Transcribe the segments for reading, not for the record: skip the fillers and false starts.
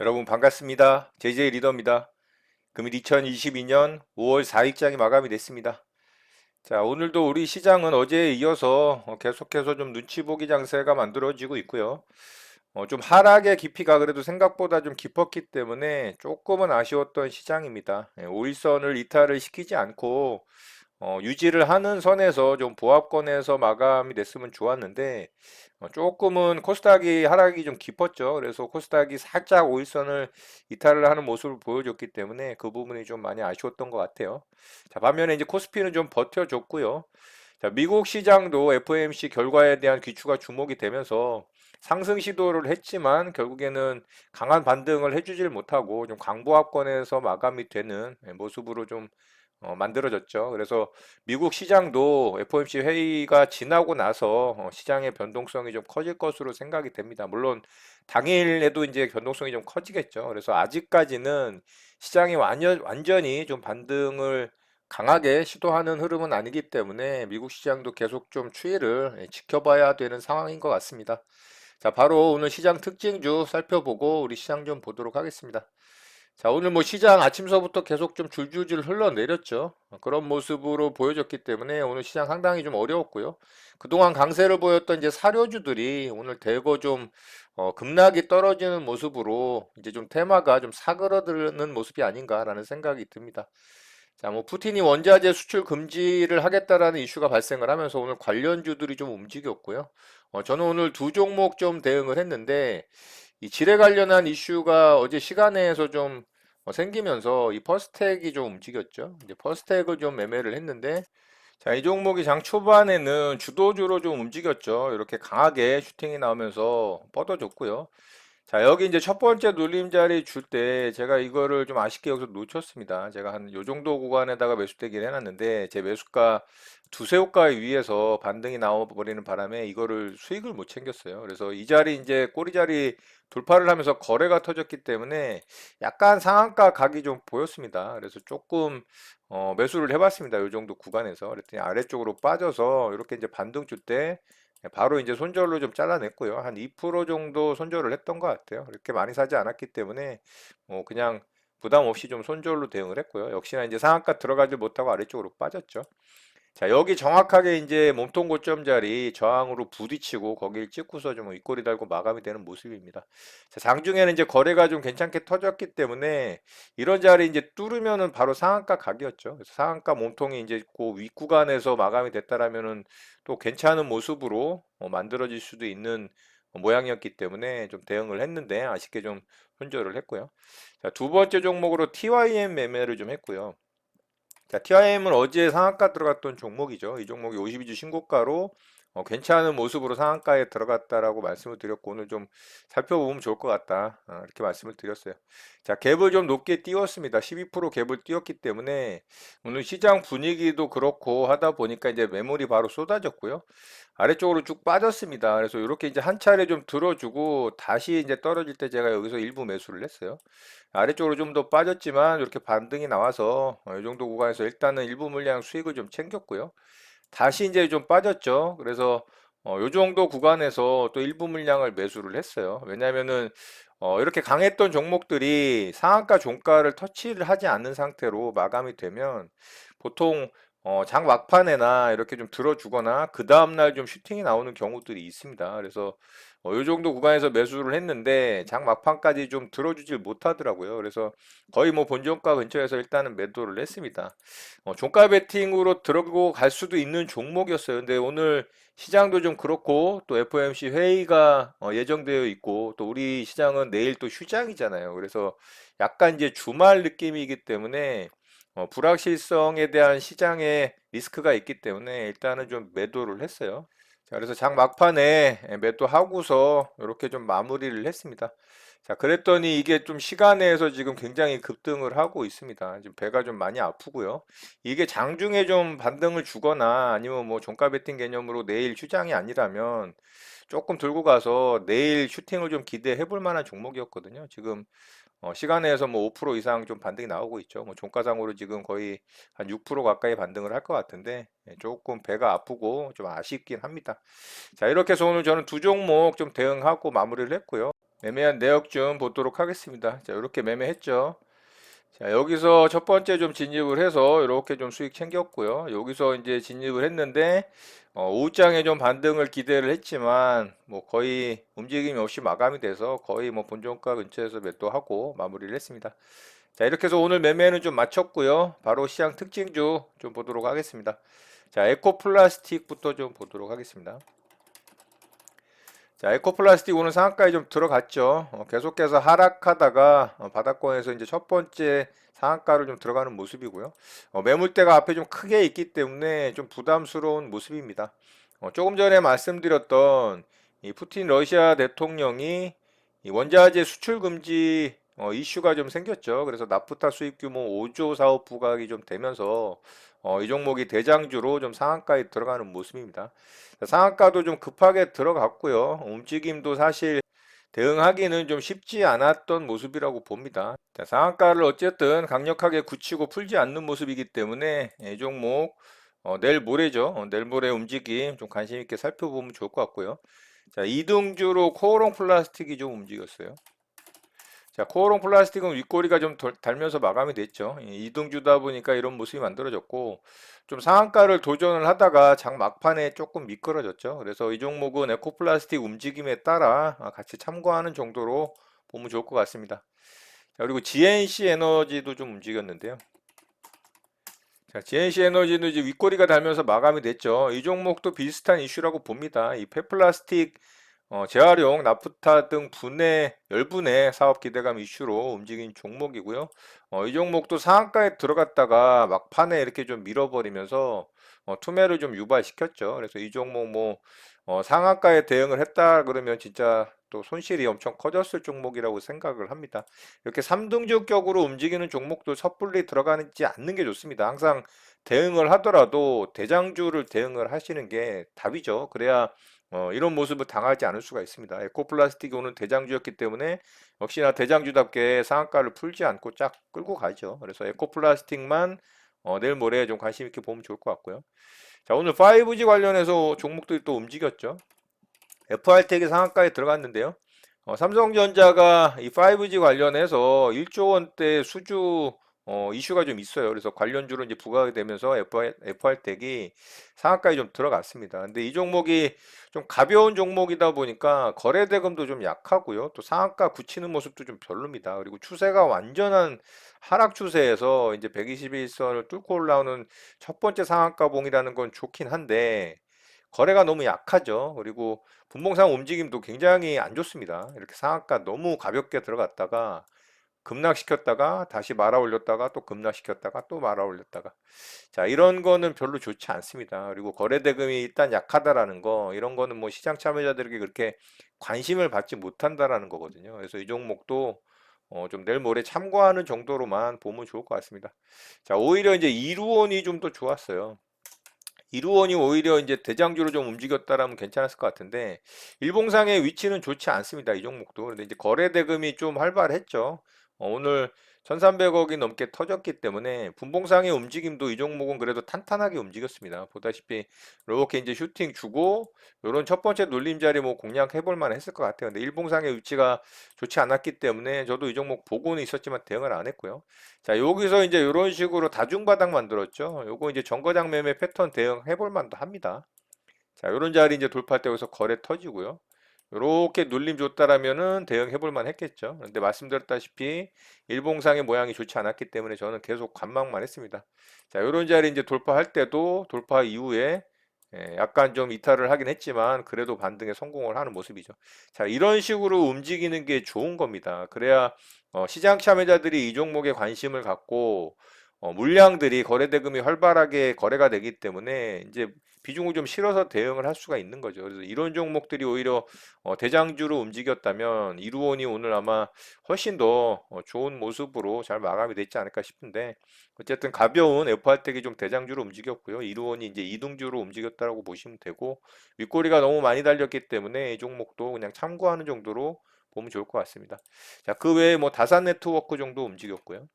여러분 반갑습니다. JJ 리더입니다. 금일 2022년 5월 4일장이 마감이 됐습니다. 자, 오늘도 우리 시장은 어제에 이어서 계속해서 좀 눈치 보기 장세가 만들어지고 있고요. 좀 하락의 깊이가 그래도 생각보다 좀 깊었기 때문에 조금은 아쉬웠던 시장입니다. 5일선을 이탈을 시키지 않고 유지를 하는 선에서 좀 보합권에서 마감이 됐으면 좋았는데 조금은 코스닥이 하락이 좀 깊었죠. 그래서 코스닥이 살짝 5일선을 이탈을 하는 모습을 보여줬기 때문에 그 부분이 좀 많이 아쉬웠던 것 같아요. 자, 반면에 이제 코스피는 좀 버텨줬고요. 자, 미국 시장도 FOMC 결과에 대한 귀추가 주목이 되면서 상승 시도를 했지만 결국에는 강한 반등을 해주질 못하고 좀 강보합권에서 마감이 되는 모습으로 좀 만들어졌죠. 그래서 미국 시장도 FOMC 회의가 지나고 나서 시장의 변동성이 좀 커질 것으로 생각이 됩니다. 물론 당일에도 이제 변동성이 좀 커지겠죠. 그래서 아직까지는 시장이 완전히 좀 반등을 강하게 시도하는 흐름은 아니기 때문에 미국 시장도 계속 좀 추이를 지켜봐야 되는 상황인 것 같습니다. 자, 바로 오늘 시장 특징주 살펴보고 우리 시장 좀 보도록 하겠습니다. 자, 오늘 뭐 시장 아침서부터 계속 좀 줄줄줄 흘러내렸죠. 그런 모습으로 보여졌기 때문에 오늘 시장 상당히 좀 어려웠고요. 그동안 강세를 보였던 이제 사료주들이 오늘 대거 좀 급락이 떨어지는 모습으로 이제 좀 테마가 좀 사그러드는 모습이 아닌가라는 생각이 듭니다. 자, 뭐 푸틴이 원자재 수출 금지를 하겠다라는 이슈가 발생을 하면서 오늘 관련주들이 좀 움직였고요. 저는 오늘 두 종목 좀 대응을 했는데 이 지뢰 관련한 이슈가 어제 시간에서 좀 생기면서 이 퍼스텍이 좀 움직였죠. 이제 퍼스텍을 좀 매매를 했는데 자, 이 종목이 장 초반에는 주도주로 좀 움직였죠. 이렇게 강하게 슈팅이 나오면서 뻗어줬고요. 자, 여기 이제 첫 번째 눌림자리 줄 때 제가 이거를 좀 아쉽게 여기서 놓쳤습니다. 제가 한 요 정도 구간에다가 매수대기를 해놨는데 제 매수가 두세 호가 위에서 반등이 나와버리는 바람에 이거를 수익을 못 챙겼어요. 그래서 이 자리 이제 꼬리 자리 돌파를 하면서 거래가 터졌기 때문에 약간 상한가 각이 좀 보였습니다. 그래서 조금 매수를 해봤습니다. 요 정도 구간에서. 그랬더니 아래쪽으로 빠져서 이렇게 이제 반등 줄때 바로 이제 손절로 좀 잘라냈고요. 한 2% 정도 손절을 했던 것 같아요. 그렇게 많이 사지 않았기 때문에 뭐 그냥 부담 없이 좀 손절로 대응을 했고요. 역시나 이제 상한가 들어가지 못하고 아래쪽으로 빠졌죠. 자, 여기 정확하게 이제 몸통 고점 자리 저항으로 부딪히고 거길 찍고서 좀 윗꼬리 달고 마감이 되는 모습입니다. 자, 장중에는 이제 거래가 좀 괜찮게 터졌기 때문에 이런 자리 이제 뚫으면은 바로 상한가 각이었죠. 그래서 상한가 몸통이 이제 그 윗구간에서 마감이 됐다라면은 또 괜찮은 모습으로 만들어질 수도 있는 모양이었기 때문에 좀 대응을 했는데 아쉽게 좀 손절을 했고요. 자, 두 번째 종목으로 TYM 매매를 좀 했고요. 자, TIM은 어제 상한가 들어갔던 종목이죠. 이 종목이 52주 신고가로 괜찮은 모습으로 상한가에 들어갔다라고 말씀을 드렸고 오늘 좀 살펴보면 좋을 것 같다. 이렇게 말씀을 드렸어요. 자, 갭을 좀 높게 띄웠습니다. 12% 갭을 띄웠기 때문에 오늘 시장 분위기도 그렇고 하다 보니까 이제 매물이 바로 쏟아졌고요. 아래쪽으로 쭉 빠졌습니다. 그래서 이렇게 이제 한 차례 좀 들어주고 다시 이제 떨어질 때 제가 여기서 일부 매수를 했어요. 아래쪽으로 좀 더 빠졌지만 이렇게 반등이 나와서 이 정도 구간에서 일단은 일부 물량 수익을 좀 챙겼고요. 다시 이제 좀 빠졌죠. 그래서 이 정도 구간에서 또 일부 물량을 매수를 했어요. 왜냐하면은 이렇게 강했던 종목들이 상한가 종가를 터치를 하지 않는 상태로 마감이 되면 보통 장 막판에나 이렇게 좀 들어주거나 그 다음날 좀 슈팅이 나오는 경우들이 있습니다. 그래서 이 정도 구간에서 매수를 했는데 장 막판까지 좀 들어주질 못하더라고요. 그래서 거의 뭐 본종가 근처에서 일단은 매도를 했습니다. 종가 베팅으로 들어가고 갈 수도 있는 종목이었어요. 근데 오늘 시장도 좀 그렇고 또 FOMC 회의가 예정되어 있고 또 우리 시장은 내일 또 휴장이잖아요. 그래서 약간 이제 주말 느낌이기 때문에 불확실성에 대한 시장의 리스크가 있기 때문에 일단은 좀 매도를 했어요. 자, 그래서 장 막판에 매도하고서 이렇게 좀 마무리를 했습니다. 자, 그랬더니 이게 좀 시간에서 지금 굉장히 급등을 하고 있습니다. 지금 배가 좀 많이 아프고요. 이게 장중에 좀 반등을 주거나 아니면 뭐 종가 베팅 개념으로 내일 휴장이 아니라면 조금 들고 가서 내일 슈팅을 좀 기대해 볼 만한 종목이었거든요. 지금 시간에서 뭐 5% 이상 좀 반등이 나오고 있죠. 뭐 종가상으로 지금 거의 한 6% 가까이 반등을 할 것 같은데 조금 배가 아프고 좀 아쉽긴 합니다. 자, 이렇게 해서 오늘 저는 두 종목 좀 대응하고 마무리를 했고요. 매매한 내역 좀 보도록 하겠습니다. 자, 이렇게 매매했죠. 자, 여기서 첫 번째 좀 진입을 해서 이렇게 좀 수익 챙겼고요. 여기서 이제 진입을 했는데 오후장에 좀 반등을 기대를 했지만 뭐 거의 움직임이 없이 마감이 돼서 거의 뭐 본종가 근처에서 매도하고 마무리를 했습니다. 자, 이렇게 해서 오늘 매매는 좀 마쳤고요. 바로 시장 특징주 좀 보도록 하겠습니다. 자, 에코플라스틱부터 좀 보도록 하겠습니다. 자, 에코플라스틱 오늘 상한가에 좀 들어갔죠. 계속해서 하락하다가 바닥권에서 이제 첫 번째 상한가로 좀 들어가는 모습이고요. 매물대가 앞에 좀 크게 있기 때문에 좀 부담스러운 모습입니다. 조금 전에 말씀드렸던 이 푸틴 러시아 대통령이 이 원자재 수출 금지 이슈가 좀 생겼죠. 그래서 나프타 수입 규모 5조 사업 부각이 좀 되면서 이 종목이 대장주로 좀 상한가에 들어가는 모습입니다. 상한가도 좀 급하게 들어갔고요. 움직임도 사실 대응하기는 좀 쉽지 않았던 모습이라고 봅니다. 자, 상한가를 어쨌든 강력하게 굳히고 풀지 않는 모습이기 때문에 이 종목 내일 모레죠. 내일 모레 움직임 좀 관심 있게 살펴보면 좋을 것 같고요. 자, 이등주로 코오롱 플라스틱이 좀 움직였어요. 자, 코오롱 플라스틱은 윗꼬리가 좀 달면서 마감이 됐죠. 이등주다 보니까 이런 모습이 만들어졌고, 좀 상한가를 도전을 하다가 장 막판에 조금 미끄러졌죠. 그래서 이 종목은 에코플라스틱 움직임에 따라 같이 참고하는 정도로 보면 좋을 것 같습니다. 자, 그리고 GNC 에너지도 좀 움직였는데요. 자, GNC 에너지는 이제 윗꼬리가 달면서 마감이 됐죠. 이 종목도 비슷한 이슈라고 봅니다. 이 폐플라스틱 재활용, 나프타 등 열분해 사업 기대감 이슈로 움직인 종목이고요. 이 종목도 상한가에 들어갔다가 막판에 이렇게 좀 밀어버리면서 투매를 좀 유발시켰죠. 그래서 이 종목 뭐 상한가에 대응을 했다 그러면 진짜 또 손실이 엄청 커졌을 종목이라고 생각을 합니다. 이렇게 삼등주격으로 움직이는 종목도 섣불리 들어가지 않는 게 좋습니다. 항상 대응을 하더라도 대장주를 대응을 하시는 게 답이죠. 그래야 이런 모습을 당하지 않을 수가 있습니다. 에코플라스틱이 오늘 대장주였기 때문에 역시나 대장주답게 상한가를 풀지 않고 쫙 끌고 가죠. 그래서 에코플라스틱만 내일 모레 좀 관심 있게 보면 좋을 것 같고요. 자, 오늘 5G 관련해서 종목들이 또 움직였죠. FR텍이 상한가에 들어갔는데요. 삼성전자가 이 5G 관련해서 1조 원대 수주 이슈가 좀 있어요. 그래서 관련주로 이제 부각이 되면서 FR텍이 상한가에 좀 들어갔습니다. 근데 이 종목이 좀 가벼운 종목이다 보니까 거래 대금도 좀 약하고요. 또 상한가 굳히는 모습도 좀 별로입니다. 그리고 추세가 완전한 하락 추세에서 이제 121선을 뚫고 올라오는 첫 번째 상한가 봉이라는 건 좋긴 한데 거래가 너무 약하죠. 그리고 분봉상 움직임도 굉장히 안 좋습니다. 이렇게 상한가 너무 가볍게 들어갔다가 급락시켰다가 다시 말아 올렸다가 또 급락시켰다가 또 말아 올렸다가 자, 이런 거는 별로 좋지 않습니다. 그리고 거래 대금이 일단 약하다라는 거 이런 거는 뭐 시장 참여자들에게 그렇게 관심을 받지 못한다라는 거거든요. 그래서 이 종목도 좀 내일 모레 참고하는 정도로만 보면 좋을 것 같습니다. 자, 오히려 이제 이루온이 좀 더 좋았어요. 이루원이 오히려 이제 대장주로 좀 움직였다라면 괜찮았을 것 같은데 일봉상의 위치는 좋지 않습니다. 이 종목도. 그런데 이제 거래 대금이 좀 활발했죠. 오늘 1,300억이 넘게 터졌기 때문에 분봉상의 움직임도 이 종목은 그래도 탄탄하게 움직였습니다. 보다시피 이렇게 이제 슈팅 주고 이런 첫 번째 눌림자리 뭐 공략해 볼 만 했을 것 같아요. 근데 일봉상의 위치가 좋지 않았기 때문에 저도 이 종목 보고는 있었지만 대응을 안 했고요. 자, 여기서 이제 이런 식으로 다중바닥 만들었죠. 요거 이제 정거장 매매 패턴 대응해 볼 만도 합니다. 자, 요런 자리 이제 돌파할 때 여기서 거래 터지고요. 요렇게 눌림 줬다라면은 대응해 볼 만 했겠죠. 근데 말씀드렸다시피 일봉상의 모양이 좋지 않았기 때문에 저는 계속 관망만 했습니다. 자, 요런 자리 이제 돌파할 때도 돌파 이후에 약간 좀 이탈을 하긴 했지만 그래도 반등에 성공을 하는 모습이죠. 자, 이런 식으로 움직이는 게 좋은 겁니다. 그래야 시장 참여자들이 이 종목에 관심을 갖고 물량들이 거래 대금이 활발하게 거래가 되기 때문에 이제 비중을 좀 실어서 대응을 할 수가 있는 거죠. 그래서 이런 종목들이 오히려 대장주로 움직였다면 이루온이 오늘 아마 훨씬 더 좋은 모습으로 잘 마감이 됐지 않을까 싶은데 어쨌든 가벼운 FR텍이 좀 대장주로 움직였고요. 이루온이 이제 이등주로 움직였다라고 보시면 되고 윗꼬리가 너무 많이 달렸기 때문에 이 종목도 그냥 참고하는 정도로 보면 좋을 것 같습니다. 자, 그 외에 뭐 다산 네트워크 정도 움직였고요.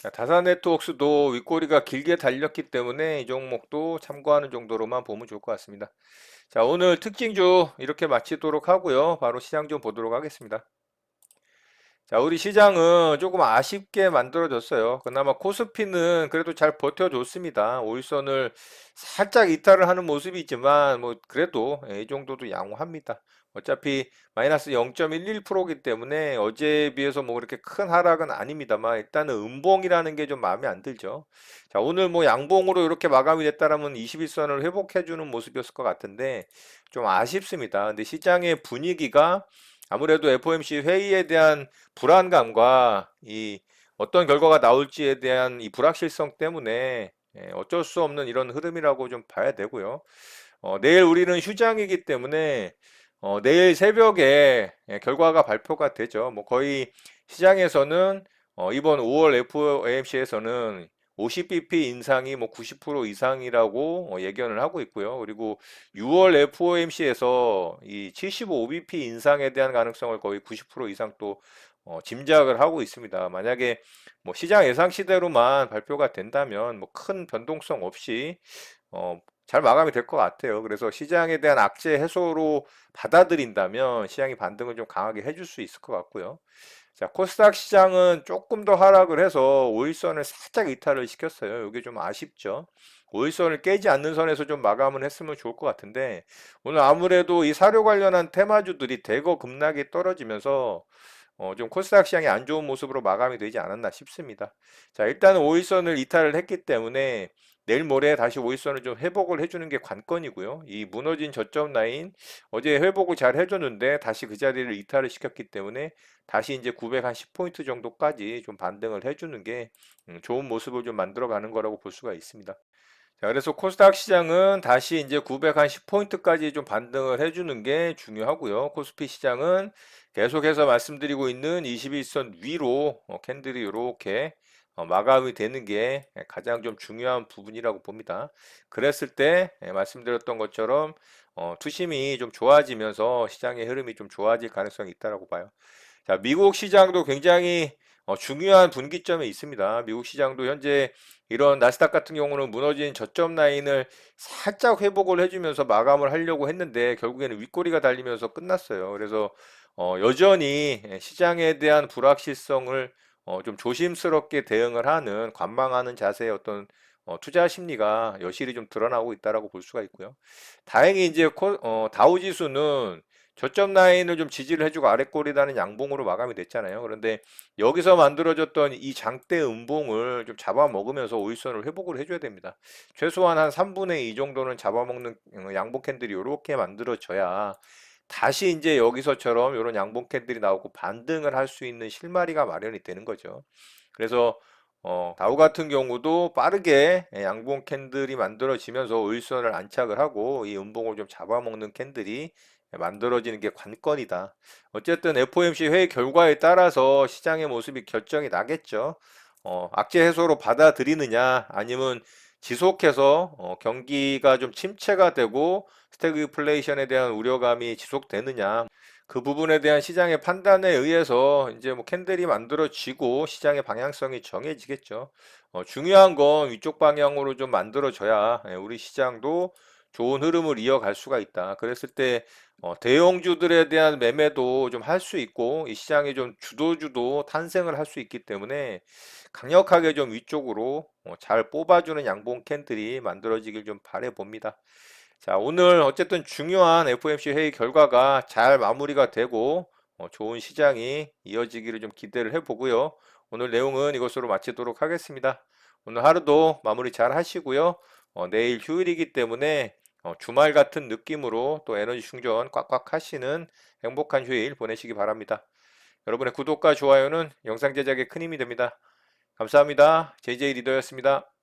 자, 다산 네트워크스도 윗꼬리가 길게 달렸기 때문에 이 종목도 참고하는 정도로만 보면 좋을 것 같습니다. 자, 오늘 특징주 이렇게 마치도록 하고요. 바로 시장 좀 보도록 하겠습니다. 자, 우리 시장은 조금 아쉽게 만들어졌어요. 그나마 코스피는 그래도 잘 버텨줬습니다. 5일선을 살짝 이탈을 하는 모습이 있지만, 뭐, 그래도 이 정도도 양호합니다. 어차피 마이너스 0.11%이기 때문에 어제에 비해서 뭐 그렇게 큰 하락은 아닙니다만, 일단은 음봉이라는 게 좀 마음에 안 들죠. 자, 오늘 뭐 양봉으로 이렇게 마감이 됐다라면 21선을 회복해주는 모습이었을 것 같은데, 좀 아쉽습니다. 근데 시장의 분위기가 아무래도 FOMC 회의에 대한 불안감과 이 어떤 결과가 나올지에 대한 이 불확실성 때문에 어쩔 수 없는 이런 흐름이라고 좀 봐야 되고요. 내일 우리는 휴장이기 때문에 내일 새벽에 결과가 발표가 되죠. 뭐 거의 시장에서는 이번 5월 FOMC에서는 50bp 인상이 뭐 90% 이상이라고 예견을 하고 있고요. 그리고 6월 FOMC에서 이 75bp 인상에 대한 가능성을 거의 90% 이상 또 짐작을 하고 있습니다. 만약에 뭐 시장 예상치대로만 발표가 된다면 뭐 큰 변동성 없이 잘 마감이 될 것 같아요. 그래서 시장에 대한 악재 해소로 받아들인다면 시장이 반등을 좀 강하게 해줄 수 있을 것 같고요. 자, 코스닥 시장은 조금 더 하락을 해서 5일선을 살짝 이탈을 시켰어요. 이게 좀 아쉽죠. 5일선을 깨지 않는 선에서 좀 마감을 했으면 좋을 것 같은데 오늘 아무래도 이 사료 관련한 테마주들이 대거 급락이 떨어지면서 좀 코스닥 시장이 안 좋은 모습으로 마감이 되지 않았나 싶습니다. 자, 일단은 5일선을 이탈을 했기 때문에 내일 모레 다시 5일선을 좀 회복을 해주는 게 관건이고요. 이 무너진 저점 라인 어제 회복을 잘 해줬는데 다시 그 자리를 이탈을 시켰기 때문에 다시 이제 910포인트 정도까지 좀 반등을 해주는 게 좋은 모습을 좀 만들어가는 거라고 볼 수가 있습니다. 자, 그래서 코스닥 시장은 다시 이제 910포인트까지 좀 반등을 해주는 게 중요하고요. 코스피 시장은 계속해서 말씀드리고 있는 21선 위로 캔들이 이렇게 마감이 되는 게 가장 좀 중요한 부분이라고 봅니다. 그랬을 때 말씀드렸던 것처럼 투심이 좀 좋아지면서 시장의 흐름이 좀 좋아질 가능성이 있다고 봐요. 자, 미국 시장도 굉장히 중요한 분기점에 있습니다. 미국 시장도 현재 이런 나스닥 같은 경우는 무너진 저점 라인을 살짝 회복을 해주면서 마감을 하려고 했는데 결국에는 윗꼬리가 달리면서 끝났어요. 그래서 여전히 시장에 대한 불확실성을 좀 조심스럽게 대응을 하는 관망하는 자세의 어떤 투자 심리가 여실히 좀 드러나고 있다라고 볼 수가 있고요. 다행히 이제 다우 지수는 저점 라인을 좀 지지를 해주고 아랫꼬리다는 양봉으로 마감이 됐잖아요. 그런데 여기서 만들어졌던 이 장대 음봉을 좀 잡아먹으면서 오일선을 회복을 해줘야 됩니다. 최소한 한 3분의 2 정도는 잡아먹는 양봉 캔들이 이렇게 만들어져야 다시 이제 여기서처럼 이런 양봉 캔들이 나오고 반등을 할 수 있는 실마리가 마련이 되는 거죠. 그래서 다우 같은 경우도 빠르게 양봉 캔들이 만들어지면서 오일선을 안착을 하고 이 음봉을 좀 잡아먹는 캔들이 만들어지는 게 관건이다. 어쨌든 FOMC 회의 결과에 따라서 시장의 모습이 결정이 나겠죠. 악재 해소로 받아들이느냐 아니면 지속해서 경기가 좀 침체가 되고 스태그플레이션에 대한 우려감이 지속되느냐 그 부분에 대한 시장의 판단에 의해서 이제 뭐 캔들이 만들어지고 시장의 방향성이 정해지겠죠. 중요한 건 위쪽 방향으로 좀 만들어져야 우리 시장도 좋은 흐름을 이어갈 수가 있다. 그랬을 때 대형주들에 대한 매매도 좀 할 수 있고 이 시장이 좀 주도주도 탄생을 할 수 있기 때문에 강력하게 좀 위쪽으로 잘 뽑아주는 양봉 캔들이 만들어지길 좀 바래 봅니다. 자, 오늘 어쨌든 중요한 FOMC 회의 결과가 잘 마무리가 되고 좋은 시장이 이어지기를 좀 기대를 해보고요. 오늘 내용은 이것으로 마치도록 하겠습니다. 오늘 하루도 마무리 잘 하시고요. 내일 휴일이기 때문에 주말 같은 느낌으로 또 에너지 충전 꽉꽉 하시는 행복한 휴일 보내시기 바랍니다. 여러분의 구독과 좋아요는 영상 제작에 큰 힘이 됩니다. 감사합니다. JJ 리더였습니다.